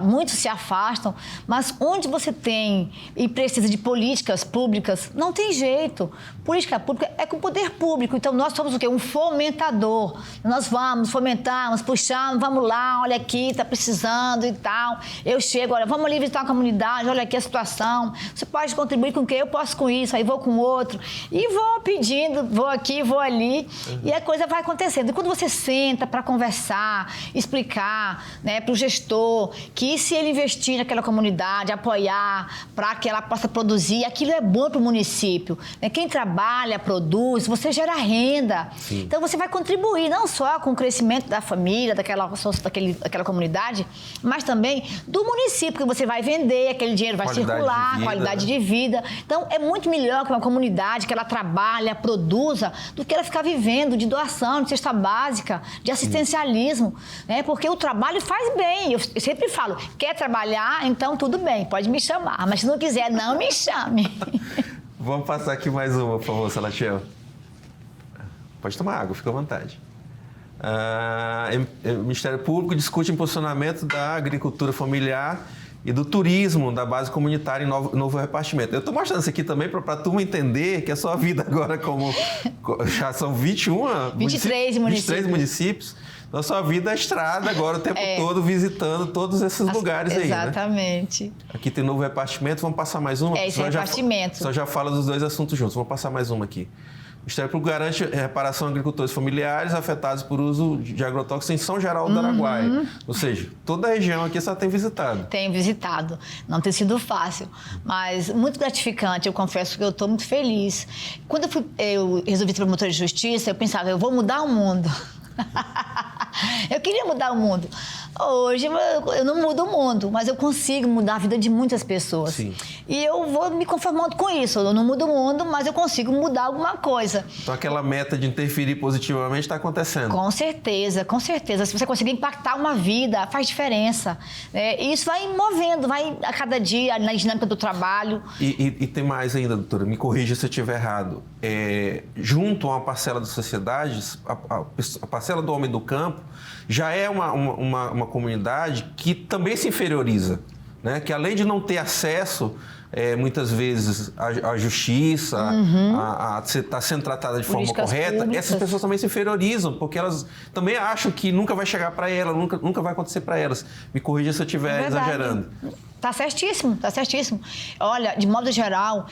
muitos se afastam, mas onde você tem e precisa de políticas públicas, não tem jeito. Política pública é com o poder público, então nós somos o quê? Um fomentador. Nós vamos, fomentamos, puxamos, vamos lá, olha aqui, está precisando e tal. Eu chego, olha, vamos ali visitar uma comunidade, olha aqui a situação, você pode contribuir com o quê? Eu posso com isso, aí vou com outro. E vou pedindo, vou aqui, vou ali, e a coisa vai acontecendo. E quando você senta para conversar, explicar, né, para o gestor que se ele investir naquela comunidade, apoiar para que ela possa produzir, aquilo é bom para o município. Né? Quem trabalha, produz, você gera renda. Sim. Então você vai contribuir não só com o crescimento da família, daquela comunidade, mas também do município, que você vai vender, aquele dinheiro vai circular, qualidade de vida. Então é muito melhor que uma comunidade que ela trabalha, produza, do que ela ficar vivendo de doação, de cesta básica, de assistencialismo, né? Porque o trabalho faz bem. Eu sempre falo, quer trabalhar, então tudo bem, pode me chamar. Mas se não quiser, não me chame. Vamos passar aqui mais uma, por favor, Salatiel. Pode tomar água, fica à vontade. O Ministério Público discute impulsionamento da agricultura familiar e do turismo da base comunitária em novo repartimento. Eu estou mostrando isso aqui também para a turma entender que a sua vida agora já são 23 municípios. Então, a sua vida é estrada agora o tempo todo, visitando todos esses lugares aí, exatamente. Né? Aqui tem novo repartimento, vamos passar mais uma? Esse repartimento. Só já fala dos dois assuntos juntos, vamos passar mais uma aqui. O Ministério Público garante reparação a agricultores familiares afetados por uso de agrotóxicos em São Geraldo do Araguaia. Ou seja, toda a região aqui você tem visitado. Tenho visitado. Não tem sido fácil, mas muito gratificante. Eu confesso que eu estou muito feliz. Quando eu resolvi ser promotora de justiça, eu pensava, eu vou mudar o mundo. Eu queria mudar o mundo. Hoje eu não mudo o mundo, mas eu consigo mudar a vida de muitas pessoas. Sim. E eu vou me conformando com isso. Eu não mudo o mundo, mas eu consigo mudar alguma coisa. Então aquela meta de interferir positivamente está acontecendo. Com certeza, com certeza. Se você conseguir impactar uma vida, faz diferença. E isso vai movendo, vai a cada dia na dinâmica do trabalho. E tem mais ainda, doutora, me corrija se eu estiver errado. Junto a uma parcela da sociedade, a parcela do homem do campo, já é uma comunidade que também se inferioriza, né? Que além de não ter acesso, muitas vezes, à justiça, a estar sendo tratada de forma correta, públicas. Essas pessoas também se inferiorizam, porque elas também acham que nunca vai chegar para elas, nunca vai acontecer para elas. Me corrija se eu estiver exagerando. Tá certíssimo, tá certíssimo. Olha, de modo geral,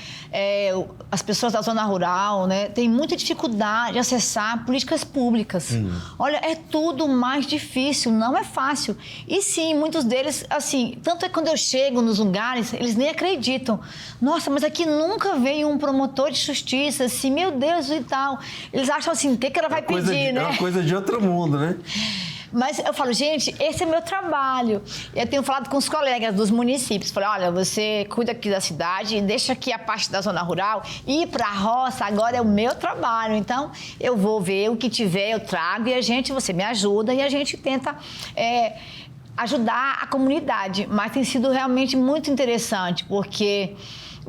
as pessoas da zona rural, né, têm muita dificuldade de acessar políticas públicas. Olha, é tudo mais difícil, não é fácil. E sim, muitos deles, assim, tanto é que quando eu chego nos lugares, eles nem acreditam. Nossa, mas aqui nunca veio um promotor de justiça, assim, meu Deus e tal. Eles acham assim, o que ela vai pedir, né? É uma coisa de outro mundo, né? Mas eu falo, gente, esse é meu trabalho. Eu tenho falado com os colegas dos municípios. Falei, olha, você cuida aqui da cidade, deixa aqui a parte da zona rural, ir para a roça agora é o meu trabalho. Então, eu vou ver o que tiver, eu trago e você me ajuda e a gente tenta ajudar a comunidade. Mas tem sido realmente muito interessante, porque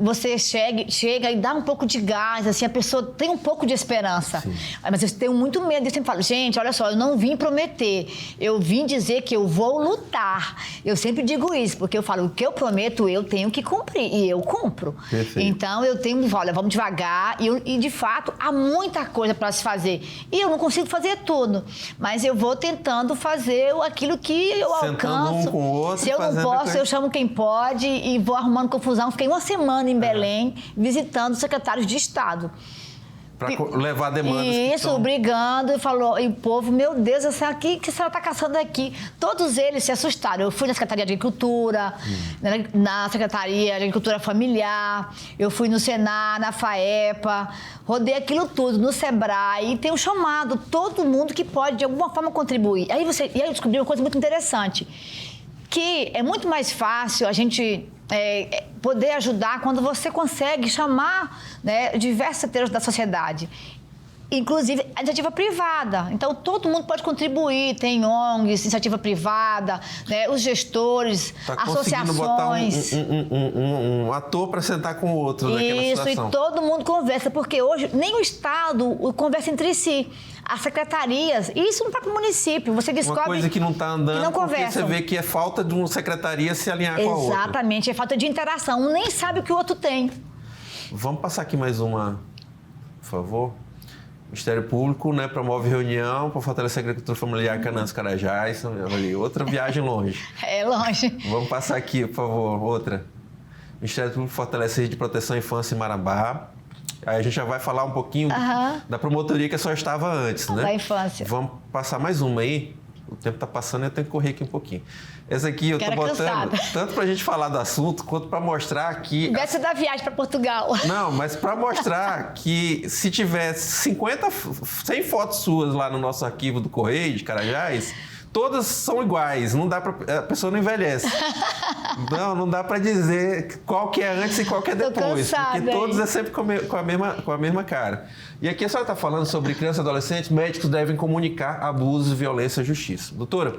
você chega e dá um pouco de gás, assim, a pessoa tem um pouco de esperança. Sim. Mas eu tenho muito medo. Eu sempre falo, gente, olha só, eu não vim prometer. Eu vim dizer que eu vou lutar. Eu sempre digo isso, porque eu falo, o que eu prometo, eu tenho que cumprir. E eu cumpro. Perfeito. Então, eu tenho, olha, vamos devagar. E, de fato, há muita coisa para se fazer. E eu não consigo fazer tudo. Mas eu vou tentando fazer aquilo que eu alcanço. Um com o outro, se eu não posso, eu chamo quem pode e vou arrumando confusão. Fiquei uma semana em Belém, visitando secretários de Estado. Para levar demandas. Isso, brigando, e o povo, meu Deus, o que a senhora está caçando aqui? Todos eles se assustaram. Eu fui na Secretaria de Agricultura, na Secretaria de Agricultura Familiar, eu fui no Senar, na FAEPA, rodei aquilo tudo, no Sebrae, e tenho chamado todo mundo que pode, de alguma forma, contribuir. Aí eu descobri uma coisa muito interessante, que é muito mais fácil a gente poder ajudar quando você consegue chamar, né, diversos setores da sociedade. Inclusive a iniciativa privada. Então, todo mundo pode contribuir. Tem ONGs, iniciativa privada, né, os gestores, associações. Botar um ator para sentar com o outro naquela situação. Isso, e todo mundo conversa, porque hoje nem o Estado conversa entre si. As secretarias, e isso no próprio município, você descobre... Uma coisa que não está andando, não porque você vê que é falta de uma secretaria se alinhar com a outra. Exatamente, é falta de interação. Um nem sabe o que o outro tem. Vamos passar aqui mais uma, por favor. O Ministério Público, né, promove reunião para fortalecer a agricultura familiar em Canaã dos Carajás. Outra viagem longe. É longe. Vamos passar aqui, por favor, outra. O Ministério Público fortalece a rede de proteção à infância em Marabá. Aí a gente já vai falar um pouquinho da promotoria que só estava antes, né? Da infância. Vamos passar mais uma aí. O tempo está passando e eu tenho que correr aqui um pouquinho. Essa aqui eu estou botando tanto para a gente falar do assunto, quanto para mostrar que... Dessa da viagem para Portugal. Não, mas para mostrar que se tivesse 100 fotos suas lá no nosso arquivo do Correio de Carajás, todas são iguais. Não dá para... A pessoa não envelhece. Não dá para dizer qual que é antes e qual que é depois. Porque todos é sempre com a mesma cara. E aqui a senhora está falando sobre crianças e adolescentes, médicos devem comunicar abusos, violência à justiça. Doutora,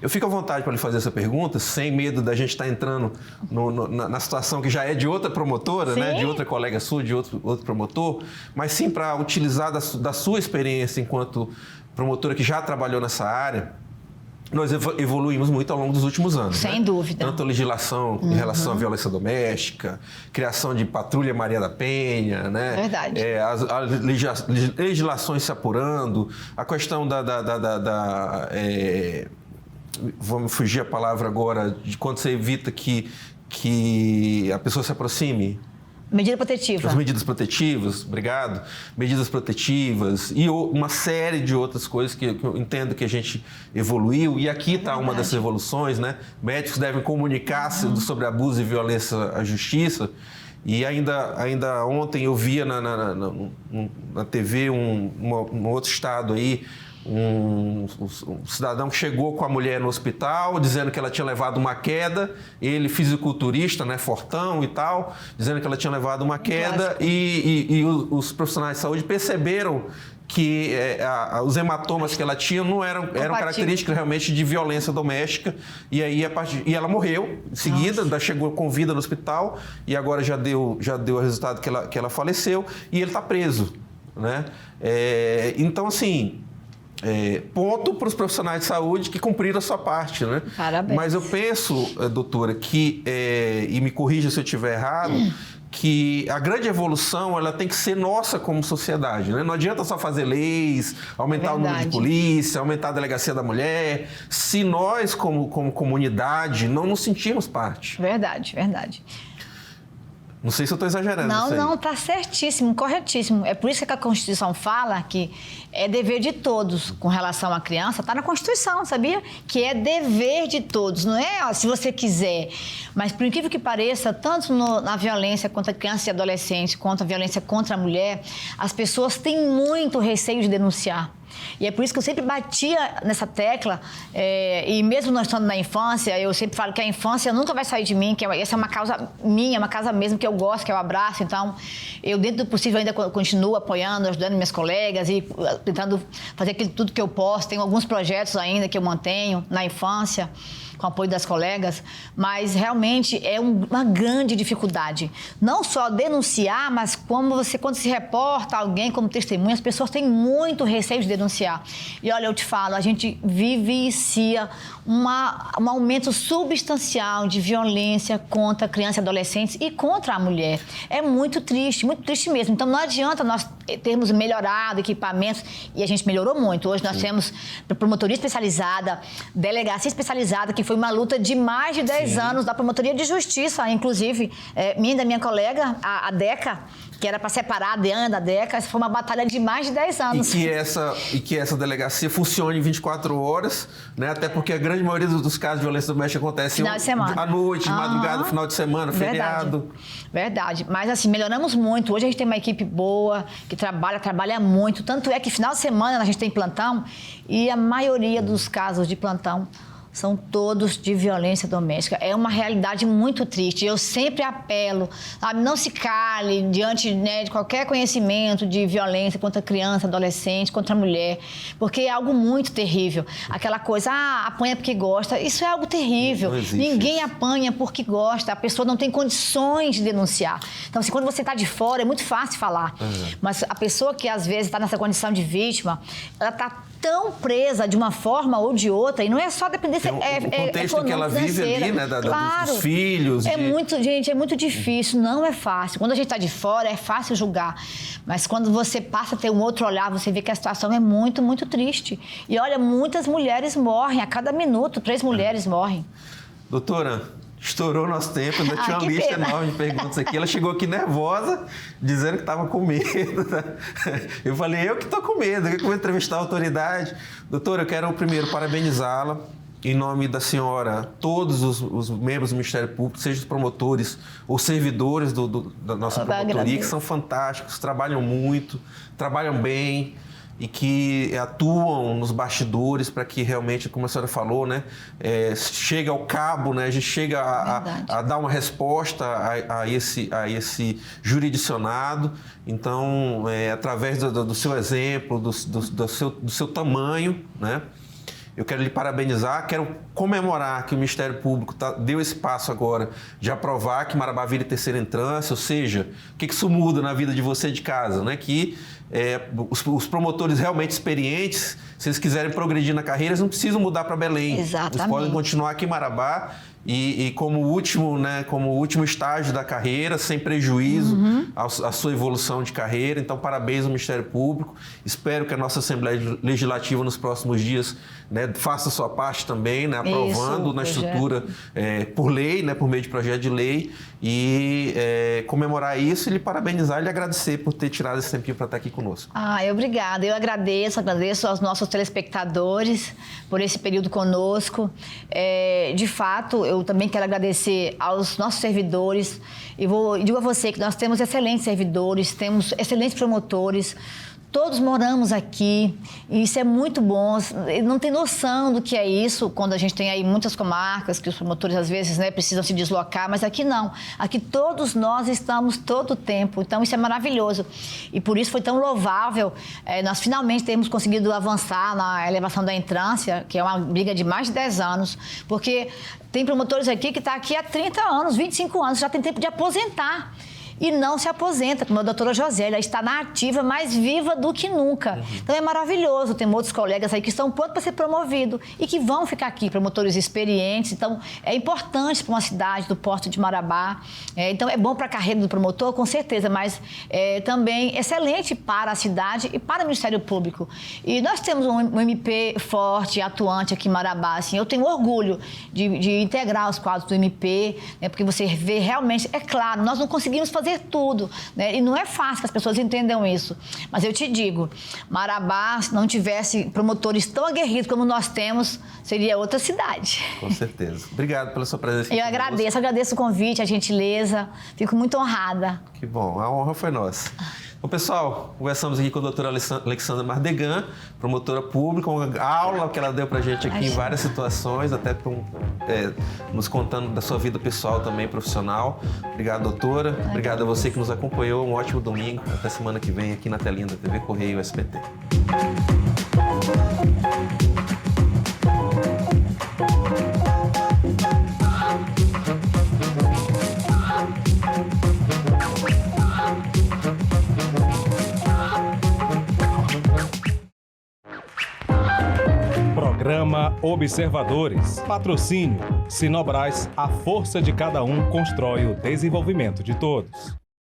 eu fico à vontade para lhe fazer essa pergunta, sem medo da gente estar entrando na situação que já é de outra promotora, né? De outra colega sua, de outro promotor, mas sim para utilizar da sua experiência enquanto promotora que já trabalhou nessa área. Nós evoluímos muito ao longo dos últimos anos. Sem dúvida. Tanto a legislação em relação à violência doméstica, criação de patrulha Maria da Penha, né? Verdade. As legislações se apurando, a questão vamos fugir a palavra agora, de quando você evita que a pessoa se aproxime. Medida protetiva. As medidas protetivas, obrigado. Medidas protetivas e uma série de outras coisas que eu entendo que a gente evoluiu. E aqui está uma dessas evoluções, né? Médicos devem comunicar sobre abuso e violência à justiça. E ainda ontem eu via na TV um outro estado aí, um cidadão que chegou com a mulher no hospital, dizendo que ela tinha levado uma queda, ele fisiculturista, né, fortão e tal, dizendo que ela tinha levado uma queda e os profissionais de saúde perceberam que os hematomas que ela tinha não eram características realmente de violência doméstica, e aí e ela morreu em seguida. Ainda chegou com vida no hospital e agora já deu o resultado que ela faleceu e ele está preso, né? Então, assim, ponto para os profissionais de saúde que cumpriram a sua parte, né? Parabéns. Mas eu penso, doutora, que, e me corrija se eu estiver errado, que a grande evolução ela tem que ser nossa como sociedade, né? Não adianta só fazer leis, aumentar o número de polícia, aumentar a delegacia da mulher, se nós, como comunidade, não nos sentirmos parte. Verdade, verdade. Não sei se eu estou exagerando. Não, está certíssimo, corretíssimo. É por isso que a Constituição fala que é dever de todos com relação à criança. Está na Constituição, sabia? Que é dever de todos, não é se você quiser. Mas, por incrível que pareça, tanto na violência contra criança e adolescente, quanto a violência contra a mulher, as pessoas têm muito receio de denunciar. E é por isso que eu sempre batia nessa tecla, e mesmo nós estando na infância, eu sempre falo que a infância nunca vai sair de mim, que essa é uma causa minha, uma causa mesmo que eu gosto, que eu abraço. Então, eu, dentro do possível, ainda continuo apoiando, ajudando minhas colegas e tentando fazer tudo que eu posso. Tenho alguns projetos ainda que eu mantenho na infância, com o apoio das colegas, mas realmente é uma grande dificuldade. Não só denunciar, mas quando se reporta alguém como testemunha, as pessoas têm muito receio de denunciar. E olha, eu te falo, a gente vivencia um aumento substancial de violência contra crianças e adolescentes e contra a mulher. É muito triste mesmo. Então não adianta nós termos melhorado equipamentos, e a gente melhorou muito. Hoje nós temos promotoria especializada, delegacia especializada, que foi uma luta de mais de 10 anos da Promotoria de Justiça, inclusive minha e da minha colega, a DECA, que era para separar a DEAN da DECA. Essa foi uma batalha de mais de 10 anos. E que essa delegacia funcione 24 horas, né? Até porque a grande maioria dos casos de violência doméstica acontece à noite, madrugada, final de semana, feriado. Verdade. Mas assim, melhoramos muito. Hoje a gente tem uma equipe boa, que trabalha muito. Tanto é que final de semana a gente tem plantão e a maioria dos casos de plantão são todos de violência doméstica. É uma realidade muito triste. Eu sempre apelo, sabe, não se cale diante, né, de qualquer conhecimento de violência contra criança, adolescente, contra mulher, porque é algo muito terrível. Aquela coisa, apanha porque gosta, isso é algo terrível. Ninguém apanha porque gosta, a pessoa não tem condições de denunciar. Então, assim, quando você está de fora, é muito fácil falar. Mas a pessoa que, às vezes, está nessa condição de vítima, ela está tão presa de uma forma ou de outra, e não é só dependência o contexto que ela vive ali, né, dos filhos. Gente, é muito difícil, não é fácil. Quando a gente está de fora, é fácil julgar. Mas quando você passa a ter um outro olhar, você vê que a situação é muito, muito triste. E olha, muitas mulheres morrem, a cada minuto, 3 mulheres morrem. Doutora, estourou nosso tempo, ainda tinha uma lista enorme de perguntas aqui. Ela chegou aqui nervosa, dizendo que estava com medo. Eu falei, eu que estou com medo, eu que vou entrevistar a autoridade. Doutora, eu quero primeiro parabenizá-la. Em nome da senhora, todos os membros do Ministério Público, sejam os promotores ou servidores da nossa promotoria, que são fantásticos, trabalham muito, trabalham bem e que atuam nos bastidores para que realmente, como a senhora falou, né, chegue ao cabo, né, a gente chega a dar uma resposta a esse jurisdicionado. Então, através do seu exemplo, do seu tamanho, né, eu quero lhe parabenizar, quero comemorar que o Ministério Público deu esse passo agora de aprovar que Marabá vire terceira entrância, ou seja, o que isso muda na vida de você de casa, né? Que os promotores realmente experientes, se eles quiserem progredir na carreira, eles não precisam mudar para Belém. Exatamente. Eles podem continuar aqui em Marabá e como último estágio da carreira, sem prejuízo à sua evolução de carreira. Então, parabéns ao Ministério Público. Espero que a nossa Assembleia Legislativa nos próximos dias, né, faça a sua parte também, né, aprovando na estrutura por lei, né, por meio de projeto de lei, e comemorar isso e lhe parabenizar e lhe agradecer por ter tirado esse tempinho para estar aqui conosco. Obrigada. Eu agradeço aos nossos telespectadores por esse período conosco. De fato, eu também quero agradecer aos nossos servidores e digo a você que nós temos excelentes servidores, temos excelentes promotores. Todos moramos aqui e isso é muito bom. Não tem noção do que é isso quando a gente tem aí muitas comarcas que os promotores às vezes, né, precisam se deslocar, mas aqui não. Aqui todos nós estamos todo o tempo, então isso é maravilhoso. E por isso foi tão louvável nós finalmente termos conseguido avançar na elevação da entrância, que é uma briga de mais de 10 anos, porque tem promotores aqui que estão aqui há 30 anos, 25 anos, já tem tempo de aposentar. e não se aposenta, como a doutora Josélia, está na ativa, mais viva do que nunca. Então é maravilhoso, tem outros colegas aí que estão prontos para ser promovidos e que vão ficar aqui, promotores experientes. Então é importante para uma cidade do Porto de Marabá, então é bom para a carreira do promotor, com certeza, mas também excelente para a cidade e para o Ministério Público. E nós temos um MP forte, atuante aqui em Marabá. Assim, eu tenho orgulho de integrar os quadros do MP, né, porque você vê realmente, é claro, nós não conseguimos fazer tudo, né, e não é fácil que as pessoas entendam isso. Mas eu te digo, Marabá, se não tivesse promotores tão aguerridos como nós temos, seria outra cidade. Com certeza. Obrigado pela sua presença aqui. Eu agradeço o convite, a gentileza, fico muito honrada. Que bom, a honra foi nossa. Bom, pessoal, conversamos aqui com a doutora Alexandra Mardegan, promotora pública, uma aula que ela deu pra gente aqui em várias situações, até nos contando da sua vida pessoal também, profissional. Obrigado, doutora. Obrigado a você que nos acompanhou. Um ótimo domingo. Até semana que vem aqui na telinha da TV Correio SBT. Programa Observadores. Patrocínio. Sinobras, a força de cada um constrói o desenvolvimento de todos.